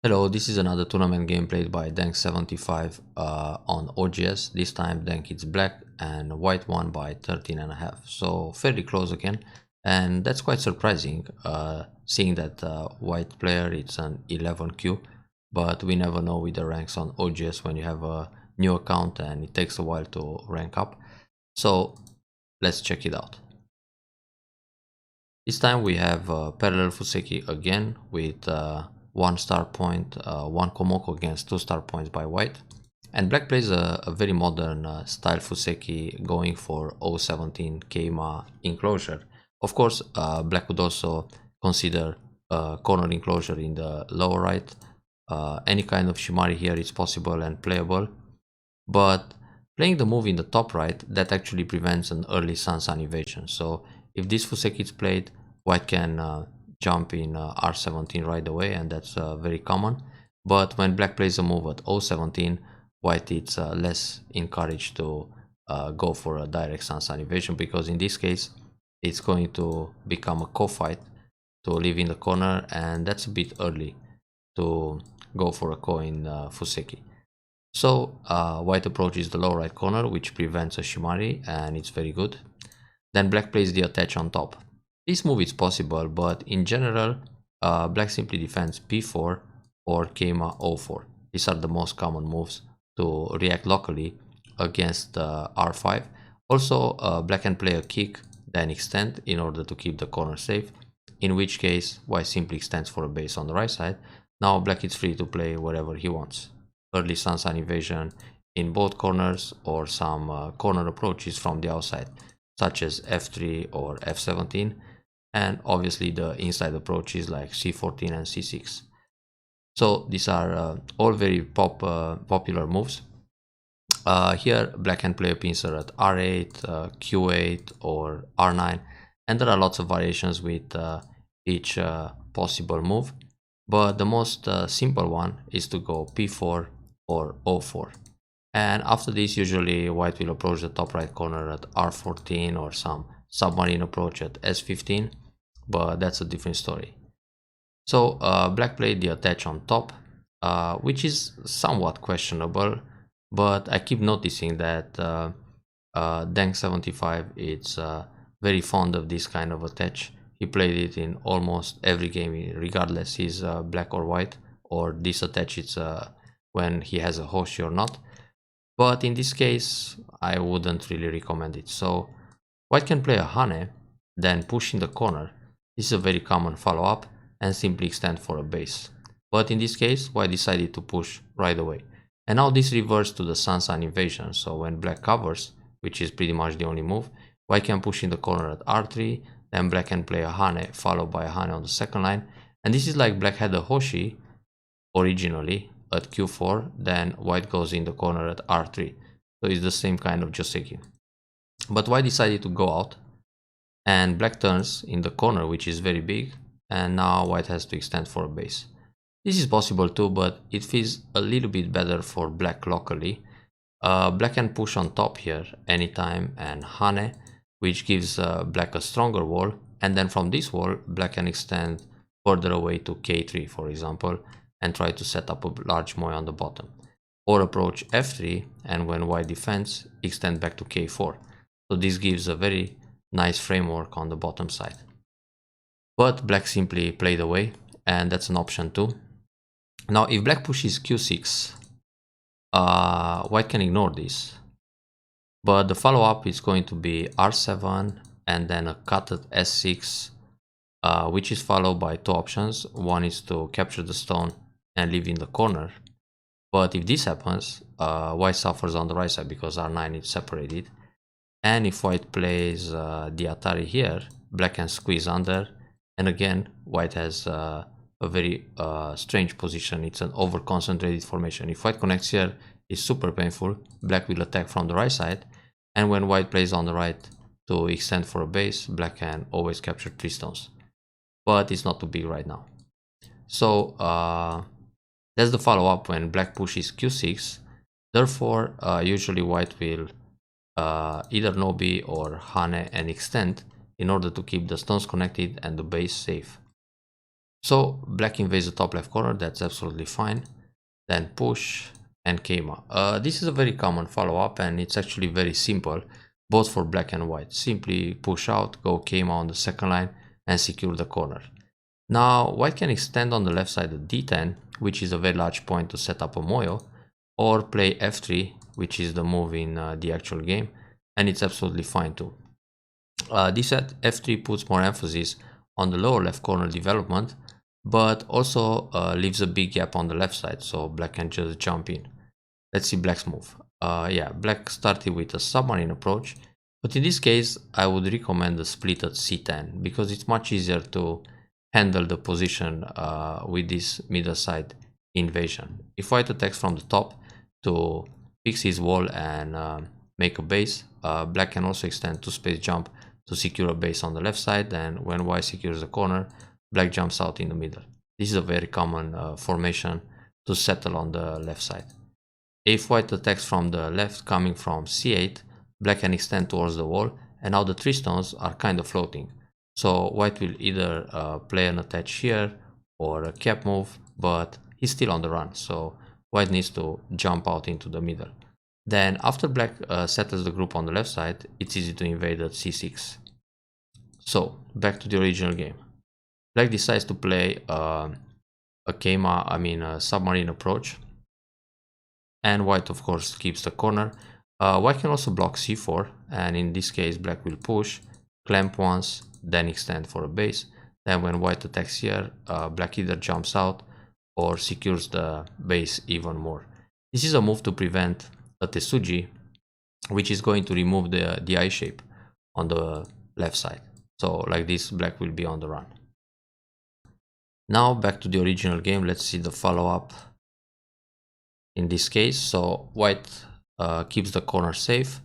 Hello, this is another tournament game played by denc75 on OGS. This time denc is black and white won by 13.5, so fairly close again, and that's quite surprising seeing that white player it's an 11Q, but we never know with the ranks on OGS when you have a new account and it takes a while to rank up. So let's check it out. This time we have parallel Fuseki again with 1 star point, 1 Komoko against 2 star points by white. And black plays a very modern style Fuseki going for 017 Keima enclosure. Of course, black would also consider corner enclosure in the lower right. Any kind of Shimari here is possible and playable. But playing the move in the top right, that actually prevents an early Sansan evasion. So if this Fuseki is played, white can jump in R17 right away, and that's very common. But when black plays a move at 017, white is less encouraged to go for a direct Sansan evasion, because in this case it's going to become a co-fight to live in the corner, and that's a bit early to go for a ko in Fuseki. So white approaches the lower right corner, which prevents a Shimari, and it's very good. Then black plays the attach on top. This move is possible, but in general, black simply defends p4 or Keima o4. These are the most common moves to react locally against r5. Also, black can play a kick, then extend in order to keep the corner safe, in which case white simply extends for a base on the right side. Now black is free to play wherever he wants. Early Sansan evasion in both corners, or some corner approaches from the outside, such as f3 or f17, and obviously the inside approaches like c14 and c6. So these are all very popular moves. Here black can play a pincer at r8, q8 or r9, and there are lots of variations with each possible move, but the most simple one is to go p4 or o4. And after this, usually white will approach the top right corner at r14 or some submarine approach at s15, but that's a different story. So black played the attach on top, which is somewhat questionable, but I keep noticing that denc75 is very fond of this kind of attach. He played it in almost every game, regardless he's black or white, or this attach it's when he has a Hoshi or not. But in this case, I wouldn't really recommend it. So white can play a Hane, then push in the corner. This is a very common follow-up, and simply extend for a base. But in this case, white decided to push right away. And now this reverts to the Sansan invasion. So when black covers, which is pretty much the only move, white can push in the corner at r3, then black can play a Hane followed by a Hane on the second line. And this is like black had a Hoshi originally at q4, then white goes in the corner at r3. So it's the same kind of Joseki. But white decided to go out, and black turns in the corner, which is very big, and now white has to extend for a base. This is possible too, but it feels a little bit better for black locally. Black can push on top here anytime and Hane, which gives black a stronger wall, and then from this wall black can extend further away to k3, for example, and try to set up a large moy on the bottom, or approach f3, and when white defends, extend back to k4. So this gives a very nice framework on the bottom side. But black simply played away, and that's an option too. Now if black pushes q6, white can ignore this, but the follow-up is going to be r7 and then a cut at s6, which is followed by two options. One is to capture the stone and leave in the corner, but if this happens, white suffers on the right side because r9 is separated. And if white plays the Atari here, black can squeeze under, and again white has a very strange position. It's an over concentrated formation. If white connects here, it's super painful. Black will attack from the right side, and when white plays on the right to extend for a base, black can always capture 3 stones, but it's not too big right now. So that's the follow-up when black pushes q6. Therefore usually white will either Nobi or Hane and extend in order to keep the stones connected and the base safe. So black invades the top left corner, that's absolutely fine. Then push and Keima. This is a very common follow-up and it's actually very simple, both for black and white. Simply push out, go Keima on the second line and secure the corner. Now white can extend on the left side of d10, which is a very large point to set up a moyo, or play f3, which is the move in the actual game, and it's absolutely fine too. This at f3 puts more emphasis on the lower left corner development, but also leaves a big gap on the left side, so black can just jump in. Let's see black's move. Yeah, black started with a submarine approach, but in this case I would recommend the split at c10 because it's much easier to handle the position with this middle side invasion. If white attacks from the top to fix his wall and make a base, black can also extend to space jump to secure a base on the left side, and when white secures the corner, black jumps out in the middle. This is a very common formation to settle on the left side. If white attacks from the left coming from c8, black can extend towards the wall, and now the 3 stones are kind of floating. So white will either play an attach here or a cap move, but he's still on the run, so white needs to jump out into the middle. Then after black settles the group on the left side, it's easy to invade at c6. So back to the original game. Black decides to play a submarine approach, and white of course keeps the corner. White can also block c4, and in this case black will push, clamp once, then extend for a base. Then when white attacks here, black either jumps out or secures the base even more. This is a move to prevent a Tesuji, which is going to remove the I shape on the left side. So like this, black will be on the run. Now back to the original game, let's see the follow-up in this case. So white keeps the corner safe,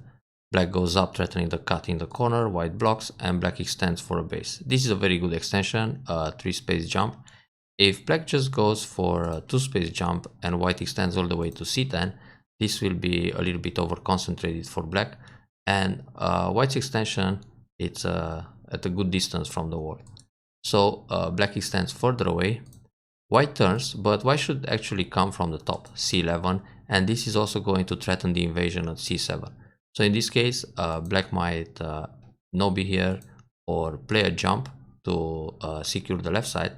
black goes up threatening the cut in the corner, white blocks, and black extends for a base. This is a very good extension, 3 space jump. If black just goes for a 2 space jump and white extends all the way to c10, this will be a little bit over concentrated for black, and white's extension, it's at a good distance from the wall. So black extends further away, white turns, but white should actually come from the top, c11, and this is also going to threaten the invasion at c7. So in this case, black might no be here or play a jump to secure the left side,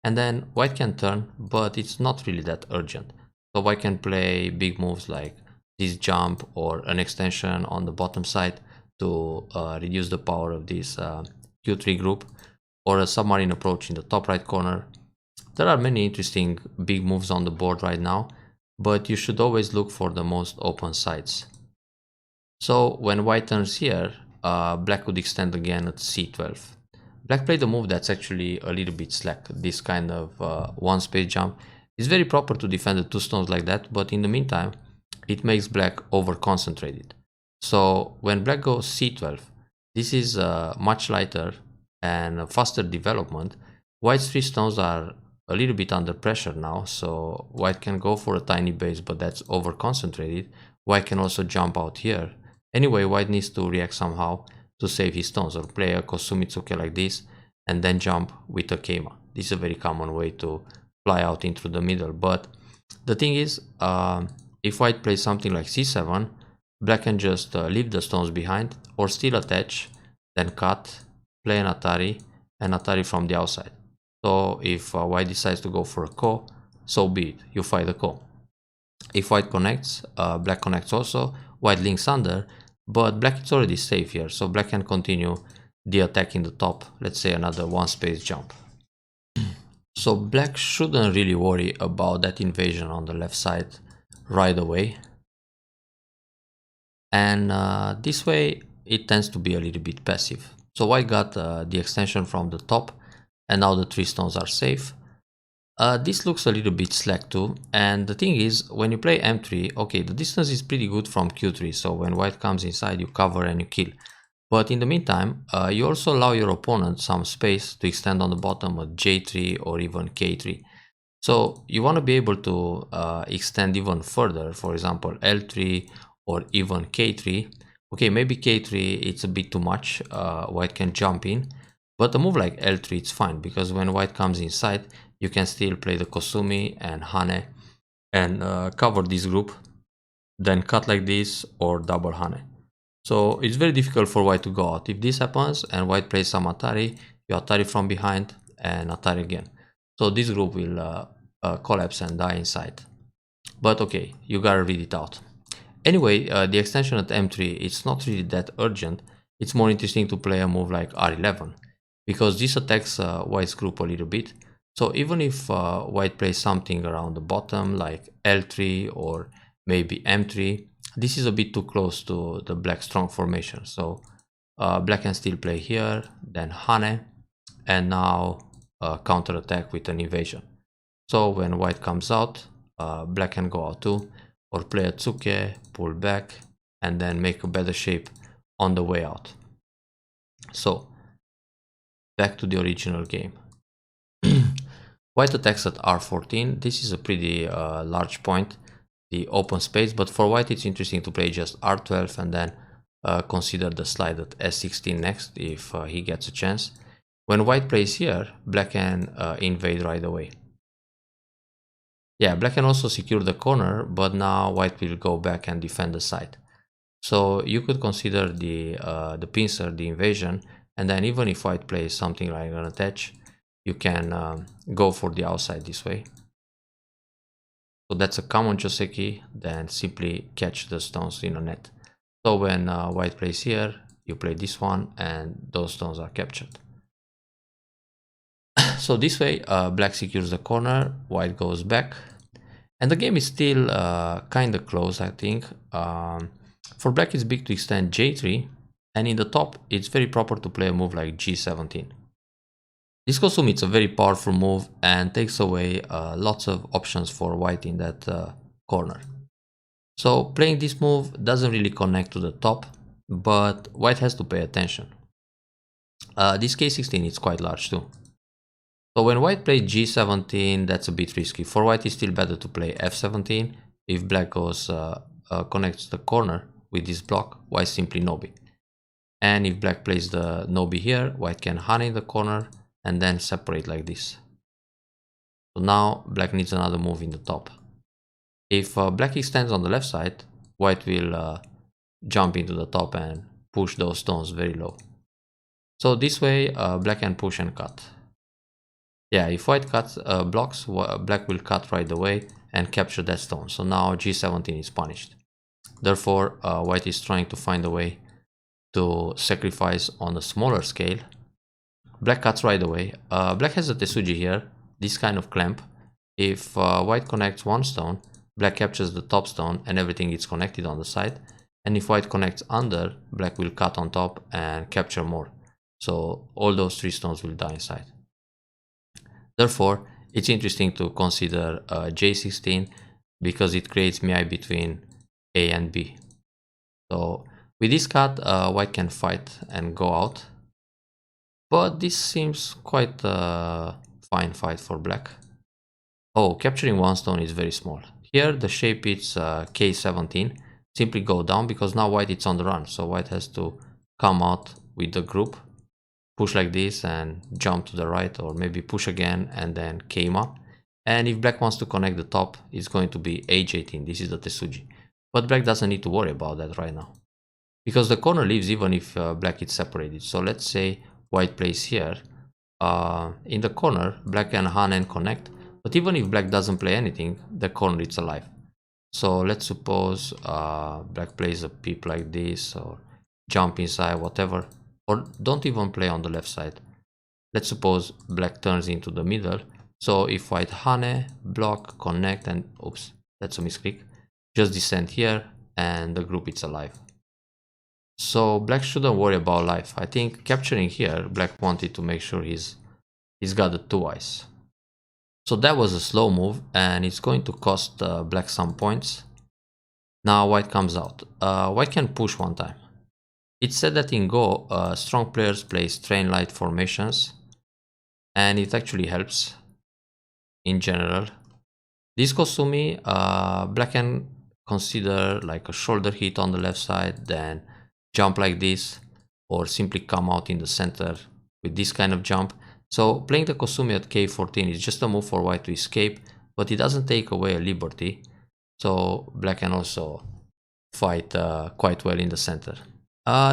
and then white can turn, but it's not really that urgent. So white can play big moves like this jump or an extension on the bottom side to reduce the power of this q3 group, or a submarine approach in the top right corner. There are many interesting big moves on the board right now, but you should always look for the most open sides. So when white turns here, black could extend again at c12. Black played a move that's actually a little bit slack. This kind of 1 space jump is very proper to defend the 2 stones like that, but in the meantime, it makes black over concentrated. So when black goes c12, this is much lighter and a faster development. White's 3 stones are a little bit under pressure now, so white can go for a tiny base, but that's over concentrated. White can also jump out here. Anyway, white needs to react somehow to save his stones, or play a Kosumitsuke like this and then jump with a Keima. This is a very common way to fly out into the middle, but the thing is, if white plays something like c7, black can just leave the stones behind or still attach, then cut, play an Atari, and Atari from the outside. So if white decides to go for a ko, so be it, you fight a ko. If white connects, black connects also, white links under, but black is already safe here, so black can continue the attack in the top, let's say another 1 space jump. So black shouldn't really worry about that invasion on the left side right away, and this way it tends to be a little bit passive. So white got the extension from the top, and now the 3 stones are safe. This looks a little bit slack too, and the thing is, when you play m3, okay, the distance is pretty good from q3, so when white comes inside you cover and you kill. But in the meantime, you also allow your opponent some space to extend on the bottom at j3 or even k3. So you want to be able to extend even further, for example l3 or even k3. Okay, maybe k3 it's a bit too much, white can jump in, but a move like l3 it's fine, because when white comes inside you can still play the Kosumi and Hane and cover this group, then cut like this or double Hane. So it's very difficult for white to go out. If this happens and white plays some Atari, you Atari from behind and Atari again. So this group will collapse and die inside. But okay, you gotta read it out. Anyway, the extension at M3, it's not really that urgent. It's more interesting to play a move like R11, because this attacks white's group a little bit. So even if white plays something around the bottom like L3 or maybe M3, this is a bit too close to the black strong formation. So black can still play here, then Hane, and now counter attack with an invasion. So when white comes out, black can go out too, or play a Tsuke, pull back, and then make a better shape on the way out. So back to the original game. White attacks at R14. This is a pretty large point, the open space, but for white it's interesting to play just R12 and then consider the slide at S16 next if he gets a chance. When white plays here, black can invade right away. Yeah, black can also secure the corner, but now white will go back and defend the side. So you could consider the pincer, the invasion, and then even if white plays something like an attach, you can go for the outside this way. So that's a common Joseki, then simply catch the stones in a net. So when white plays here, you play this one and those stones are captured. So this way, black secures the corner, white goes back, and the game is still kind of close, I think. For black, it's big to extend J3, and in the top, it's very proper to play a move like G17. This Kosumi, it's a very powerful move and takes away lots of options for white in that corner. So playing this move doesn't really connect to the top, but white has to pay attention. This K16 is quite large too. So when white plays G17, that's a bit risky. For white, it's still better to play F17. If black goes connects the corner with this block, white simply Nobi. And if black plays the Nobi here, white can Hane in the corner and then separate like this. So now black needs another move in the top. If black extends on the left side, white will jump into the top and push those stones very low. So this way black can push and cut. Yeah, if white cuts blocks, black will cut right away and capture that stone. So now G17 is punished. Therefore, white is trying to find a way to sacrifice on a smaller scale. Black cuts right away. Black has a Tesuji here, this kind of clamp. If white connects one stone, black captures the top stone and everything is connected on the side. And if white connects under, black will cut on top and capture more. So all those three stones will die inside. Therefore, it's interesting to consider J16 because it creates Mei between A and B. So with this cut, white can fight and go out. But this seems quite a fine fight for black. Oh, capturing one stone is very small. Here the shape is K17. Simply go down because now white is on the run. So white has to come out with the group, push like this and jump to the right, or maybe push again and then came up. And if black wants to connect the top, it's going to be H18. This is the Tesuji. But black doesn't need to worry about that right now, because the corner leaves even if black is separated. So let's say white plays here. In the corner, black can Hane and connect. But even if black doesn't play anything, the corner is alive. So let's suppose black plays a peep like this, or jump inside, whatever. Or don't even play on the left side. Let's suppose black turns into the middle. So if white Hane, block, connect, and oops, that's a misclick. Just descend here and the group is alive. So black shouldn't worry about life. I think capturing here, black wanted to make sure he's got the two eyes. So that was a slow move and it's going to cost black some points. Now white comes out. White can push one time. It's said that in Go, strong players play strain light formations, and it actually helps in general. This Kosumi, black can consider like a shoulder hit on the left side, then jump like this, or simply come out in the center with this kind of jump. So playing the Kosumi at k14 is just a move for white to escape, but it doesn't take away a liberty. So black can also fight quite well in the center.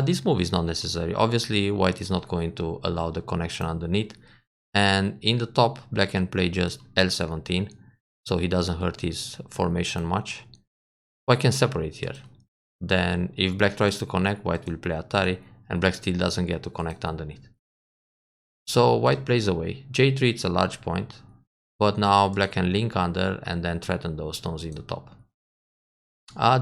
This move is not necessary. Obviously, white is not going to allow the connection underneath. And in the top, black can play just L17, so he doesn't hurt his formation much. White can separate here. Then if black tries to connect, white will play Atari, and black still doesn't get to connect underneath. So white plays away. J3 it's a large point, but now black can link under and then threaten those stones in the top.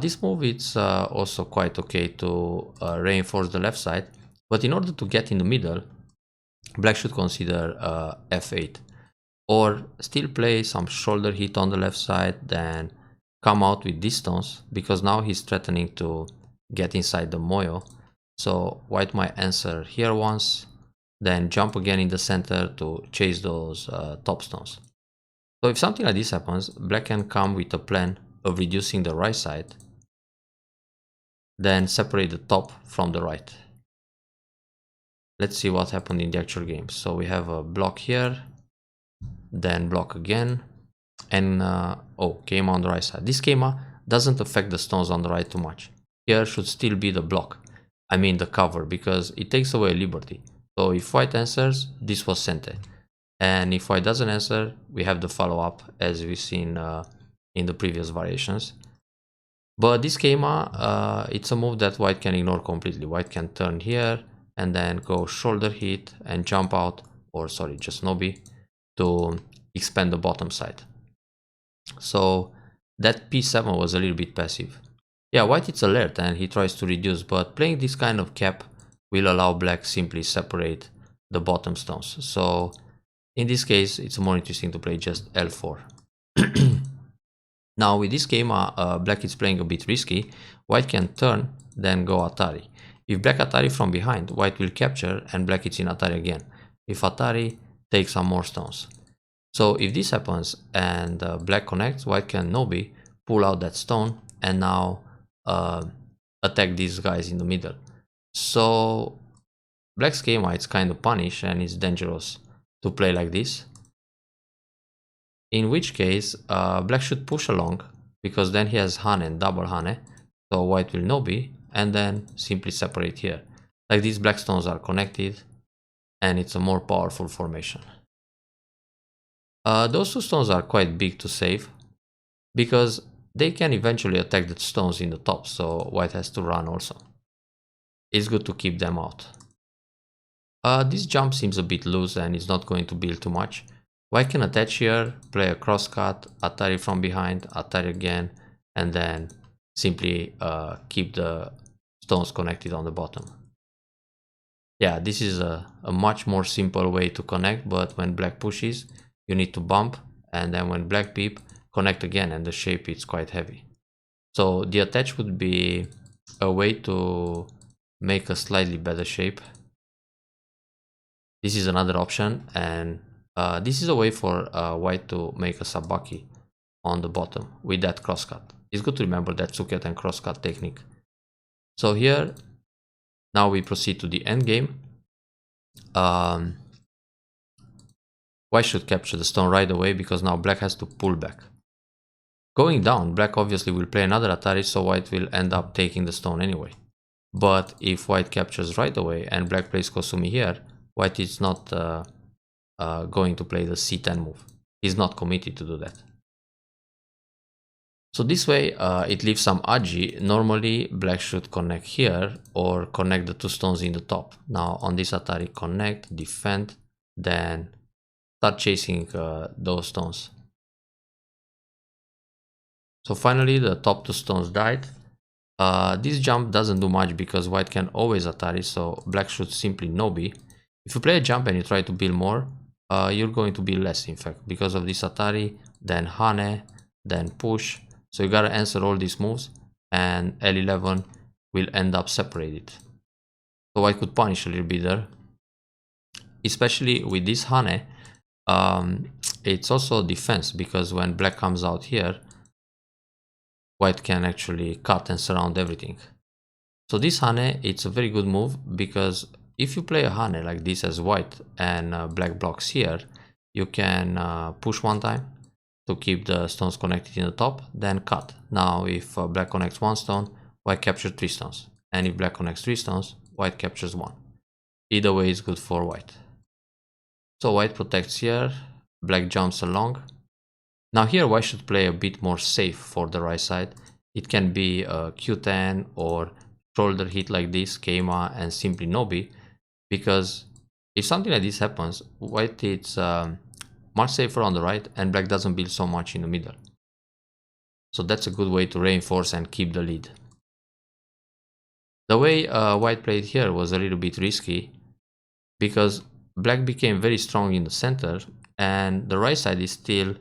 This move it's also quite okay to reinforce the left side, but in order to get in the middle, black should consider f8, or still play some shoulder hit on the left side, then come out with these stones, because now he's threatening to get inside the moyo. So white might answer here once, then jump again in the center to chase those top stones. So if something like this happens, black can come with a plan of reducing the right side, then separate the top from the right. Let's see what happened in the actual game. So we have a block here, then block again, and oh, Keima on the right side. This Keima doesn't affect the stones on the right too much. Here should still be the block, I mean the cover, because it takes away liberty. So if white answers, this was Sente. And if white doesn't answer, we have the follow-up as we've seen in the previous variations. But this Keima, it's a move that white can ignore completely. White can turn here and then go shoulder hit and jump out, or sorry, just Nobi, to expand the bottom side. So that p7 was a little bit passive. Yeah, white is alert and he tries to reduce, but playing this kind of cap will allow black simply separate the bottom stones. So in this case, it's more interesting to play just L4. Now with this game, black is playing a bit risky. White can turn, then go Atari. If black Atari from behind, white will capture and black is in Atari again. If Atari, take some more stones. So if this happens and black connects, white can Nobi, pull out that stone, and now attack these guys in the middle. So black's Keima is kind of punished and it's dangerous to play like this. In which case, black should push along, because then he has Hane and double Hane. So white will Nobi and then simply separate here. Like these black stones are connected and it's a more powerful formation. Those two stones are quite big to save, because they can eventually attack the stones in the top, so white has to run also. It's good to keep them out. This jump seems a bit loose and is not going to build too much. White can attach here, play a crosscut, Atari from behind, Atari again, and then simply keep the stones connected on the bottom. Yeah, this is a much more simple way to connect, but when black pushes, you need to bump, and then when black peep, connect again, and the shape is quite heavy. So the attach would be a way to make a slightly better shape. This is another option, and this is a way for white to make a sabaki on the bottom with that crosscut. It's good to remember that Tsuket and crosscut technique. So here, now we proceed to the end game. White should capture the stone right away, because now black has to pull back. Going down, black obviously will play another Atari, so white will end up taking the stone anyway. But if white captures right away and black plays Kosumi here, white is not going to play the C10 move. He's not committed to do that. So this way it leaves some aji. Normally black should connect here or connect the two stones in the top. Now on this Atari, connect, defend, then start chasing those stones. So finally the top two stones died. This jump doesn't do much because white can always Atari, so black should simply Nobi. If you play a jump and you try to build more, you're going to build less, in fact, because of this Atari, then Hane, then push. So you gotta answer all these moves, and L11 will end up separated. So white could punish a little bit there, especially with this Hane. It's also defense, because when black comes out here, white can actually cut and surround everything. So this Hane, it's a very good move, because if you play a Hane like this as white and black blocks here, you can push one time to keep the stones connected in the top, then cut. Now if black connects one stone, white captures 3 stones, and if black connects 3 stones, white captures 1. Either way is good for white. So white protects here, black jumps along. Now here white should play a bit more safe for the right side. It can be a Q10 or shoulder hit like this, Keima, and simply Nobi, because if something like this happens, white is much safer on the right and black doesn't build so much in the middle. So that's a good way to reinforce and keep the lead. The way white played here was a little bit risky because black became very strong in the center and the right side is still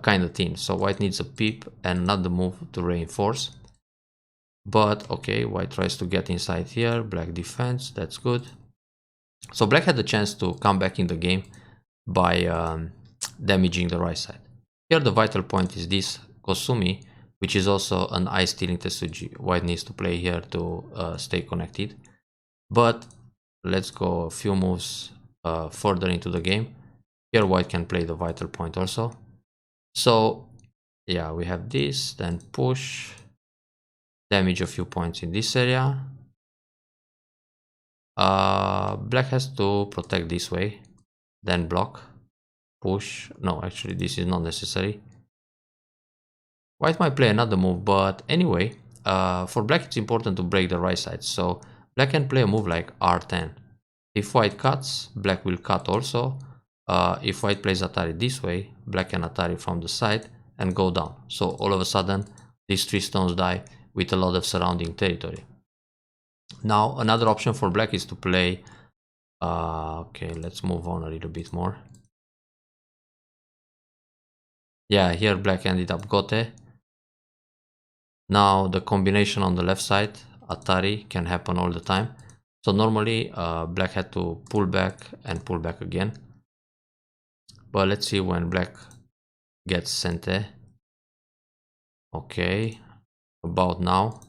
kind of thin. So white needs a peep and another move to reinforce. But okay, white tries to get inside here, black defends, that's good. So black had the chance to come back in the game by damaging the right side. Here the vital point is this Kosumi, which is also an ice stealing Tetsuji. White needs to play here to stay connected. But let's go a few moves further into the game. Here white can play the vital point also. So yeah, we have this, then push, damage a few points in this area. Black has to protect this way, then block, push. No, actually this is not necessary. White might play another move, but anyway, for black it's important to break the right side. So black can play a move like R10. If white cuts, black will cut also. If white plays Atari this way, black can Atari from the side and go down. So all of a sudden, these 3 stones die with a lot of surrounding territory. Now, another option for black is to play... okay, let's move on a little bit more. Yeah, here black ended up Gote. Now, the combination on the left side, Atari, can happen all the time. So normally, black had to pull back and pull back again. But let's see when black gets Sente. Okay, about now.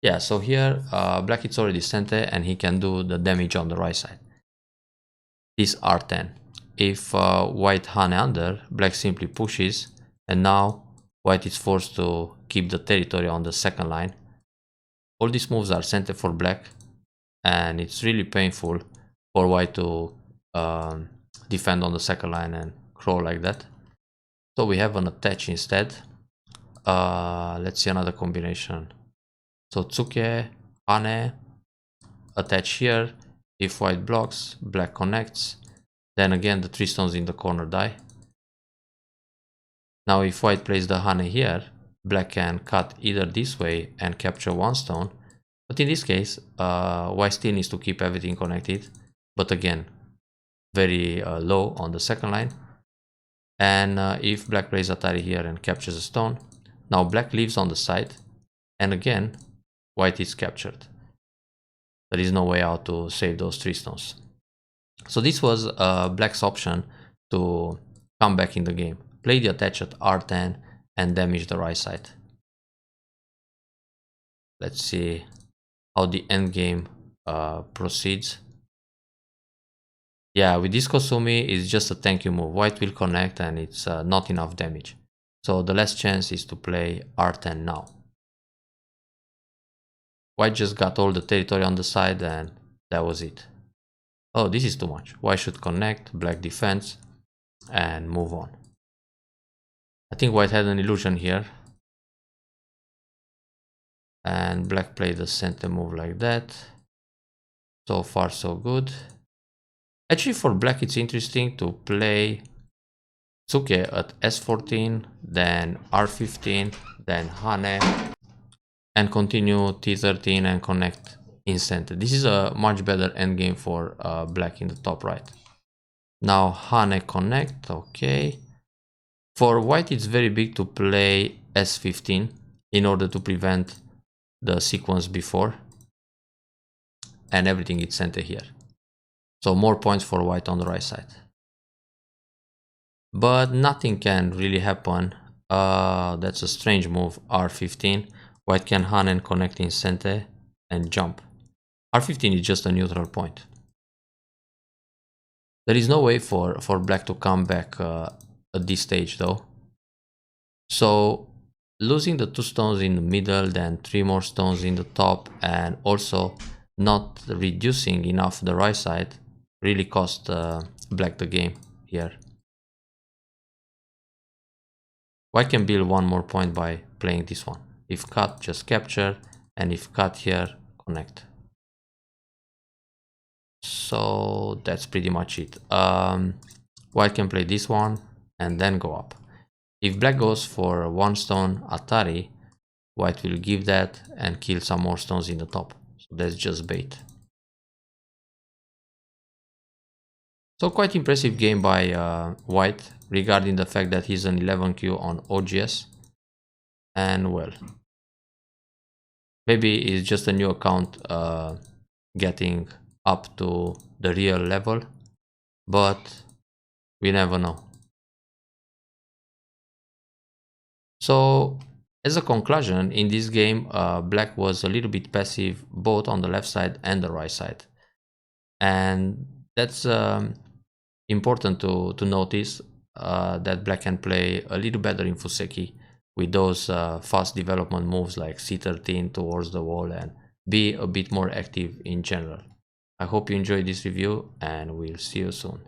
Yeah, so here black is already Sente and he can do the damage on the right side. This R10. If white Hane under, black simply pushes and now white is forced to keep the territory on the second line. All these moves are Sente for black and it's really painful for white to defend on the second line and crawl like that. So we have an attach instead. Let's see another combination. So Tsuke, Hane, attach here. If white blocks, black connects. Then again the 3 stones in the corner die. Now if white plays the Hane here, black can cut either this way and capture 1 stone. But in this case, white still needs to keep everything connected. But again, very low on the second line. And if black plays Atari here and captures a stone, now black leaves on the side. And again, white is captured. There is no way out to save those 3 stones. So this was black's option to come back in the game. Play the attach at R10 and damage the right side. Let's see how the endgame proceeds. Yeah, with this Kosumi, it's just a thank you move. White will connect and it's not enough damage. So the last chance is to play R10 now. White just got all the territory on the side and that was it. Oh, this is too much. White should connect, black defends, and move on. I think white had an illusion here. And black played the center move like that. So far so good. Actually for black it's interesting to play Tsuke at S14, then R15, then Hane, and continue T13 and connect in center. This is a much better endgame for black in the top right. Now Hane connect, okay. For white it's very big to play S15 in order to prevent the sequence before. And everything is center here. So more points for white on the right side. But nothing can really happen. That's a strange move, R15. White can Hane and connect in center and jump. R15 is just a neutral point. There is no way for black to come back at this stage though. So losing the 2 stones in the middle, then 3 more stones in the top, and also not reducing enough the right side really cost black the game here. White can build 1 more point by playing this one. If cut, just capture, and if cut here, connect. So that's pretty much it. White can play this one and then go up. If black goes for 1 stone Atari, white will give that and kill some more stones in the top. So that's just bait. So quite impressive game by white regarding the fact that he's an 11Q on OGS. And well, maybe it's just a new account getting up to the real level, but we never know. So as a conclusion, in this game, black was a little bit passive both on the left side and the right side. And that's important to notice that black can play a little better in Fuseki with those fast development moves like C13 towards the wall and be a bit more active in general. I hope you enjoyed this review and we'll see you soon.